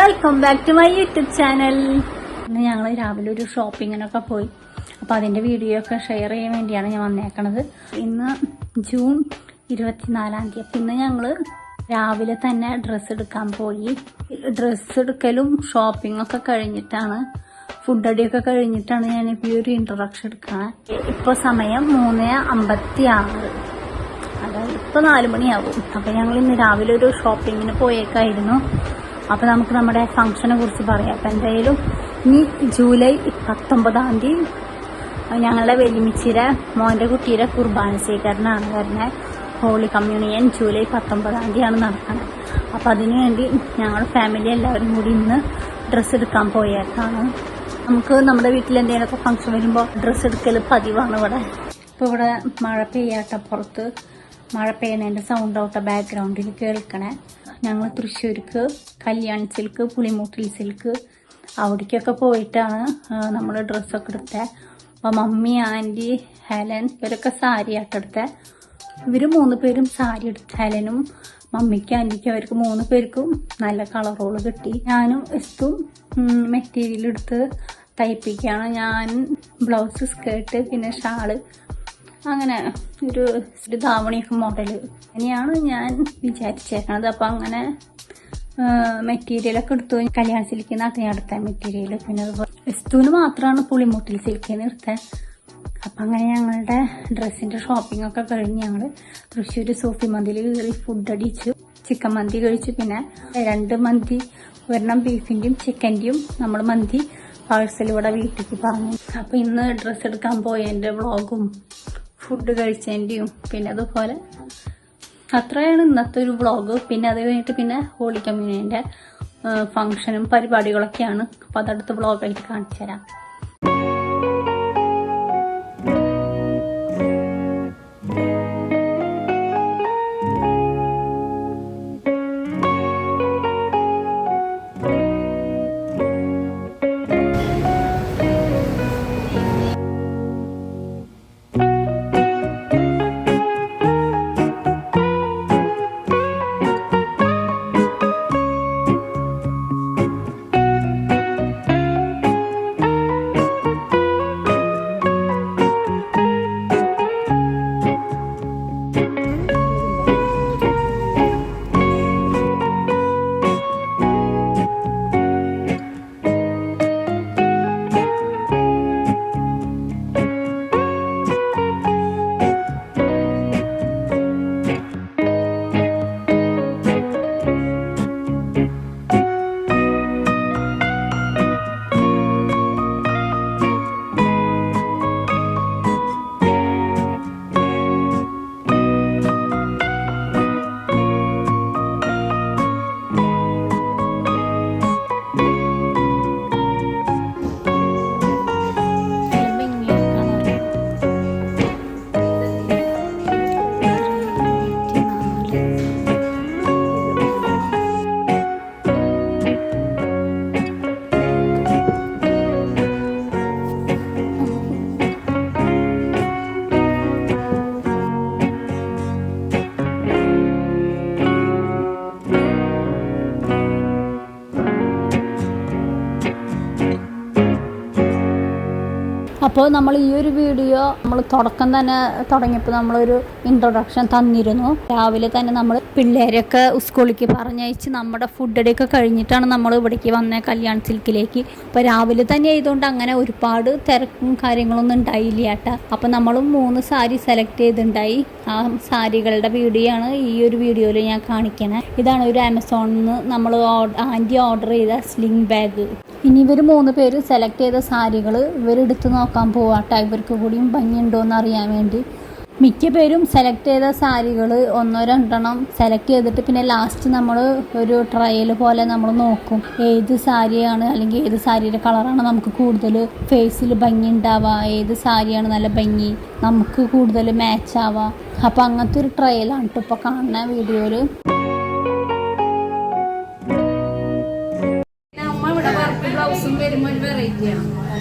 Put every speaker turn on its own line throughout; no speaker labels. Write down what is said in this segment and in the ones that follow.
Welcome back to my YouTube channel. ഇന്ന് ഞങ്ങൾ രാവിലെ ഒരു ഷോപ്പിങ്ങിനൊക്കെ പോയി. അപ്പോൾ അതിൻ്റെ വീഡിയോ ഒക്കെ ഷെയർ ചെയ്യാൻ വേണ്ടിയാണ് ഞാൻ വന്നേക്കണത്. ഇന്ന് ജൂൺ 24. അപ്പം ഇന്ന് ഞങ്ങൾ രാവിലെ തന്നെ ഡ്രസ്സ് എടുക്കാൻ പോയി. ഡ്രസ്സ് എടുക്കലും ഷോപ്പിങ്ങൊക്കെ കഴിഞ്ഞിട്ടാണ്, ഫുഡ് അടിയൊക്കെ കഴിഞ്ഞിട്ടാണ് ഞാനിപ്പോൾ ഈ ഒരു ഇൻട്രൊഡക്ഷൻ എടുക്കുന്നത്. ഇപ്പോൾ സമയം 3:56, അതായത് ഇപ്പോൾ 4 മണിയാവും. അപ്പം ഞങ്ങൾ ഇന്ന് രാവിലെ ഒരു ഷോപ്പിങ്ങിന് പോയേക്കായിരുന്നു. അപ്പോൾ നമുക്ക് നമ്മുടെ ഫംഗ്ഷനെ കുറിച്ച് പറയാം. അപ്പം എന്തായാലും ഈ ജൂലൈ 19 ഞങ്ങളുടെ വെല്ലുമിച്ചിരെ മോൻ്റെ കുട്ടിയുടെ കുർബാന സ്വീകരണമാണ് വരുന്നത്. ഹോളി കമ്മ്യൂണിയൻ ജൂലൈ 19 നടക്കുന്നത്. അപ്പം അതിനു വേണ്ടി ഞങ്ങൾ ഫാമിലി എല്ലാവരും കൂടി ഇന്ന് ഡ്രസ്സ് എടുക്കാൻ പോയേക്കാണ്. നമുക്ക് നമ്മുടെ വീട്ടിൽ എന്തെങ്കിലുമൊക്കെ ഫംഗ്ഷൻ വരുമ്പോൾ ഡ്രസ്സ് എടുക്കൽ പതിവാണ് ഇവിടെ. ഇപ്പോൾ ഇവിടെ മഴ പെയ്യാട്ട, പുറത്ത് മഴ പെയ്യുന്നതിൻ്റെ സൗണ്ട് ഔട്ട ബാക്ക്ഗ്രൗണ്ടിൽ കേൾക്കണേ. ഞങ്ങൾ തൃശ്ശൂർക്ക് കല്യാൺ സിൽക്ക്, പുളിമൂട്ടിൽ സിൽക്ക് അവിടേക്കൊക്കെ പോയിട്ടാണ് നമ്മൾ ഡ്രസ്സൊക്കെ എടുത്തത്. അപ്പോൾ മമ്മി, ആൻറ്റി, ഹെലൻ ഇവരൊക്കെ സാരി ആട്ടെടുത്തത്. ഇവർ 3 പേരും സാരി എടുത്തു. ഹെലനും മമ്മിക്കും ആൻറ്റിക്കും അവർക്ക് 3 പേർക്കും നല്ല കളറുകൾ കിട്ടി. ഞാനും എസ്തും മെറ്റീരിയൽ എടുത്ത് തയ്പ്പിക്കുകയാണ്. ഞാൻ ബ്ലൗസ്, സ്കേർട്ട്, പിന്നെ ഷാള്, അങ്ങനെ ഒരു ധാവണിയൊക്കെ മോഡല് അങ്ങനെയാണ് ഞാൻ വിചാരിച്ചേക്കണത്. അപ്പം അങ്ങനെ മെറ്റീരിയലൊക്കെ എടുത്തു. കല്യാൺ സിൽക്കിൽ നിന്നാണ് ഞാൻ എടുത്ത മെറ്റീരിയൽ. പിന്നെ അതുപോലെ എസ്തുവിന് മാത്രമാണ് പുളിമൂട്ടിൽ സിൽക്കിൽ നിന്ന് എടുത്തത്. അപ്പം അങ്ങനെ ഞങ്ങളുടെ ഡ്രസ്സിൻ്റെ ഷോപ്പിംഗ് ഒക്കെ കഴിഞ്ഞ് ഞങ്ങൾ തൃശ്ശൂർ സൂഫി മന്തിയിൽ കയറി ഫുഡ് അടിച്ചു. ചിക്കൻ മന്തി കഴിച്ചു. പിന്നെ 2 മന്തി, ഒരെണ്ണം ബീഫിൻ്റെയും ചിക്കൻ്റെയും നമ്മൾ മന്തി പാഴ്സൽ ഇവിടെ വീട്ടിലേക്ക് പറഞ്ഞു. അപ്പം ഇന്ന് ഡ്രസ്സ് എടുക്കാൻ പോയതിൻ്റെ വ്ളോഗും ഫുഡ് കഴിച്ചതിൻ്റെയും പിന്നെ അതുപോലെ അത്രയാണ് ഇന്നത്തെ ഒരു വ്ളോഗ്. പിന്നെ അത് കഴിഞ്ഞിട്ട് പിന്നെ ഹോളി കമ്മ്യൂണിയൻ്റെ ഫംഗ്ഷനും പരിപാടികളൊക്കെയാണ്. അപ്പോൾ അതടുത്ത വ്ളോഗായിട്ട് കാണിച്ചു തരാം. അപ്പോൾ നമ്മൾ ഈ ഒരു വീഡിയോ നമ്മൾ തുടക്കം തന്നെ തുടങ്ങിയപ്പോൾ നമ്മളൊരു ഇൻട്രൊഡക്ഷൻ തന്നിരുന്നു. രാവിലെ തന്നെ നമ്മൾ പിള്ളേരൊക്കെ സ്കൂളിലേക്ക് പറഞ്ഞയച്ച് നമ്മുടെ ഫുഡ് അടിയൊക്കെ കഴിഞ്ഞിട്ടാണ് നമ്മൾ ഇവിടേക്ക് വന്നത്, കല്യാൺ സിൽക്കിലേക്ക്. അപ്പോൾ രാവിലെ തന്നെ ആയതുകൊണ്ട് അങ്ങനെ ഒരുപാട് തിരക്കും കാര്യങ്ങളൊന്നും ഉണ്ടായില്ല കേട്ടോ. അപ്പോൾ നമ്മൾ 3 സാരി സെലക്ട് ചെയ്തിട്ടുണ്ടായി. ആ സാരികളുടെ വീഡിയോ ആണ് ഈ ഒരു വീഡിയോയിൽ ഞാൻ കാണിക്കണേ. ഇതാണ് ഒരു ആമസോണിൽ നിന്ന് നമ്മൾ ആൻറ്റി ഓർഡർ ചെയ്ത സ്ലിംഗ് ബാഗ്. ഇനി ഇവർ 3 പേര് സെലക്ട് ചെയ്ത സാരികൾ ഇവരെടുത്ത് നോക്കാൻ പോവാട്ടോ, ഇവർക്ക് കൂടിയും ഭംഗിയുണ്ടോ എന്ന് അറിയാൻ വേണ്ടി. മിക്ക പേരും സെലക്ട് ചെയ്ത സാരികൾ 1-2 സെലക്ട് ചെയ്തിട്ട് പിന്നെ ലാസ്റ്റ് നമ്മൾ ഒരു ട്രയൽ പോലെ നമ്മൾ നോക്കും ഏത് സാരിയാണ് അല്ലെങ്കിൽ ഏത് സാരിയുടെ കളറാണ് നമുക്ക് കൂടുതൽ ഫേസിൽ ഭംഗി ഉണ്ടാവുക, ഏത് സാരിയാണ് നല്ല ഭംഗി നമുക്ക് കൂടുതൽ മാച്ച് ആവുക. അപ്പോൾ അങ്ങനത്തെ ഒരു ട്രയലാണ് കേട്ടോ ഇപ്പോൾ കാണുന്ന വീഡിയോയിൽ.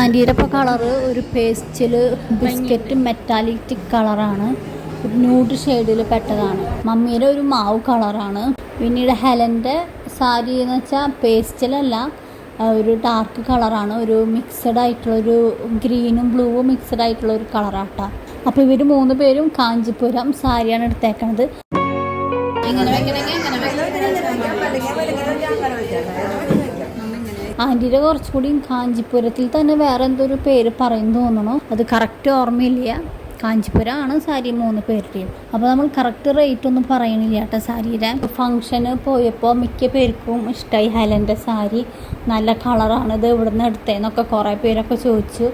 ആൻറ്റിയുടെ ഇപ്പോൾ കളറ് ഒരു പേസ്റ്റിൽ ബിസ്ക്കറ്റ് മെറ്റാലിക് കളറാണ്, ന്യൂഡ് ഷെയ്ഡിൽ പെട്ടതാണ്. മമ്മിയുടെ ഒരു മാവ് കളറാണ്. പിന്നീട് ഹെലൻ്റെ സാരി എന്ന് വെച്ചാൽ പേസ്റ്റലല്ല, ഒരു ഡാർക്ക് കളറാണ്, ഒരു മിക്സഡ് ആയിട്ടുള്ളൊരു ഗ്രീനും ബ്ലൂവും മിക്സഡ് ആയിട്ടുള്ള ഒരു കളറാട്ടാ. അപ്പോൾ ഇവർ 3 പേരും കാഞ്ചിപുരം സാരിയാണ് എടുത്തേക്കണത്. ആൻറ്റിയുടെ കുറച്ചുകൂടി കാഞ്ചിപുരത്തിൽ തന്നെ വേറെ എന്തൊരു പേര് പറയുന്നു തോന്നണോ, അത് കറക്റ്റ് ഓർമ്മയില്ല. കാഞ്ചിപുരമാണ് സാരി 3 പേരുടെയും. അപ്പോൾ നമ്മൾ കറക്റ്റ് റേറ്റ് ഒന്നും പറയണില്ല കേട്ടോ സാരിയുടെ. ഫംഗ്ഷന് പോയപ്പോൾ മിക്ക പേർക്കും ഇഷ്ടമായി ഹെലൻ്റെ സാരി, നല്ല കളറാണ്, ഇത് ഇവിടെ നിന്ന് എടുത്തതെന്നൊക്കെ കുറേ പേരൊക്കെ ചോദിച്ചു.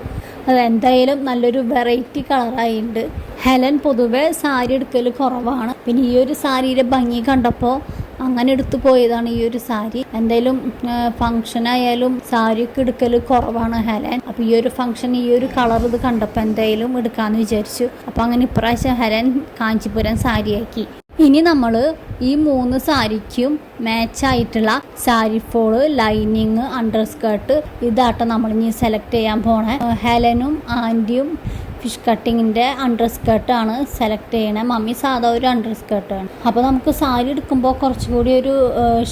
അത് എന്തായാലും നല്ലൊരു വെറൈറ്റി കളറായിട്ടുണ്ട്. ഹെലൻ പൊതുവെ സാരി എടുക്കൽ കുറവാണ്, പിന്നെ ഈ ഒരു സാരിയുടെ ഭംഗി കണ്ടപ്പോൾ അങ്ങനെ എടുത്തു പോയതാണ് ഈ ഒരു സാരി. എന്തായാലും ഫംഗ്ഷനായാലും സാരിയൊക്കെ എടുക്കൽ കുറവാണ് ഹെലൻ. അപ്പോൾ ഈ ഒരു ഫംഗ്ഷൻ ഈ ഒരു കളർ ഇത് കണ്ടപ്പോൾ എന്തായാലും എടുക്കാമെന്ന് വിചാരിച്ചു. അപ്പോൾ അങ്ങനെ ഇപ്രാവശ്യം ഹെലൻ കാഞ്ചിപുരം സാരിയാക്കി. ഇനി നമ്മൾ ഈ 3 സാരിക്കും മാച്ചായിട്ടുള്ള sari fall, lining, underskirt ഇതാട്ടോ നമ്മളിനി സെലക്ട് ചെയ്യാൻ പോണേ. ഹെലനും ആൻറ്റിയും ഫിഷ് കട്ടിങ്ങിൻ്റെ അണ്ടർ സ്കേർട്ടാണ് സെലക്ട് ചെയ്യണേ. മമ്മി സാധാ ഒരു അണ്ടർ സ്കേർട്ടാണ്. അപ്പോൾ നമുക്ക് സാരി എടുക്കുമ്പോൾ കുറച്ചുകൂടി ഒരു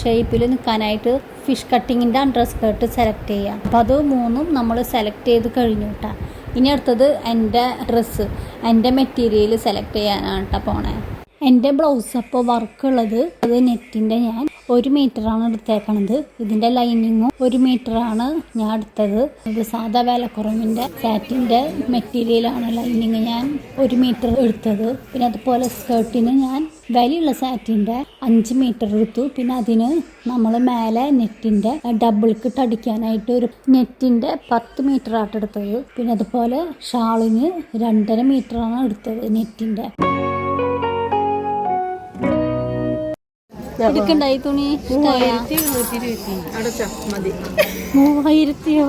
ഷേപ്പിൽ നിൽക്കാനായിട്ട് ഫിഷ് കട്ടിങ്ങിൻ്റെ അണ്ടർ സ്കേർട്ട് സെലക്ട് ചെയ്യാം. അപ്പോൾ അത് 3ഉം നമ്മൾ സെലക്ട് ചെയ്ത് കഴിഞ്ഞു കേട്ടോ. ഇനി അടുത്തത് എൻ്റെ ഡ്രസ്സ്, എൻ്റെ മെറ്റീരിയൽ സെലക്ട് ചെയ്യാനാണ് കേട്ടോ പോണേ. എൻ്റെ ബ്ലൗസ് അപ്പോൾ വർക്കുള്ളത് അത് നെറ്റിൻ്റെ ഞാൻ 1 മീറ്ററാണ് എടുത്തേക്കണത്. ഇതിൻ്റെ ലൈനിങ്ങും 1 മീറ്ററാണ് ഞാൻ എടുത്തത്. ഇത് സാധാ വിലക്കുറവിൻ്റെ സാറ്റിൻ്റെ മെറ്റീരിയലാണ്. ലൈനിങ് ഞാൻ 1 മീറ്റർ എടുത്തത്. പിന്നെ അതുപോലെ സ്കേർട്ടിന് ഞാൻ വിലയുള്ള സാറ്റിൻ്റെ 5 മീറ്റർ എടുത്തു. പിന്നെ അതിന് നമ്മൾ മേലെ നെറ്റിൻ്റെ ഡബിൾ കിട്ട് അടിക്കാനായിട്ട് ഒരു നെറ്റിൻ്റെ 10 മീറ്റർ ആയിട്ട് എടുത്തത്. പിന്നെ അതുപോലെ ഷാളിന് 2.5 മീറ്ററാണ് എടുത്തത് നെറ്റിൻ്റെ. എടുക്കണ്ടായി തുണി 3000യോ?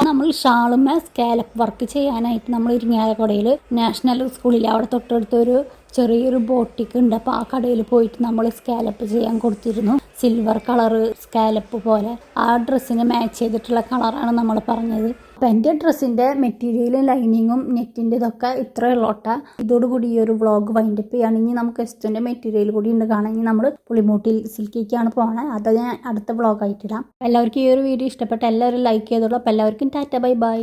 നമ്മൾ ഷാളുമേ സ്കാലപ്പ് വർക്ക് ചെയ്യാനായിട്ട് നമ്മൾ ഇരിങ്ങാലക്കുടയിൽ നാഷണൽ സ്കൂളിൽ അവിടെ തൊട്ടടുത്തൊരു ചെറിയൊരു ബോട്ടിക്ക് ഉണ്ട്. അപ്പോൾ ആ കടയിൽ പോയിട്ട് നമ്മൾ സ്കാലപ്പ് ചെയ്യാൻ കൊടുത്തിരുന്നു. സിൽവർ കളറ് സ്കാലപ്പ് പോലെ ആ ഡ്രസ്സിന് മാച്ച് ചെയ്തിട്ടുള്ള കളറാണ് നമ്മൾ പറഞ്ഞത്. അപ്പോൾ എൻ്റെ ഡ്രസ്സിൻ്റെ മെറ്റീരിയലും ലൈനിങ്ങും നെറ്റിൻ്റെ ഇതൊക്കെ ഇത്രയുള്ളോട്ടാ. ഇതോടുകൂടി ഈ ഒരു വ്ളോഗ് വൈൻഡപ്പ് ചെയ്യുകയാണെങ്കിൽ നമുക്ക് എസ്റ്റിൻ്റെ മെറ്റീരിയൽ കൂടി ഉണ്ട് കാണാമെങ്കിൽ നമ്മൾ പുളിമൂട്ടിൽ സിൽക്കിക്കാണ് പോകണത്. അത് ഞാൻ അടുത്ത വ്ളോഗായിട്ടിടാം. എല്ലാവർക്കും ഈ ഒരു വീഡിയോ ഇഷ്ടപ്പെട്ട എല്ലാവരും ലൈക്ക് ചെയ്തോളൂ. അപ്പോൾ എല്ലാവർക്കും ടാറ്റ ബൈ ബൈ.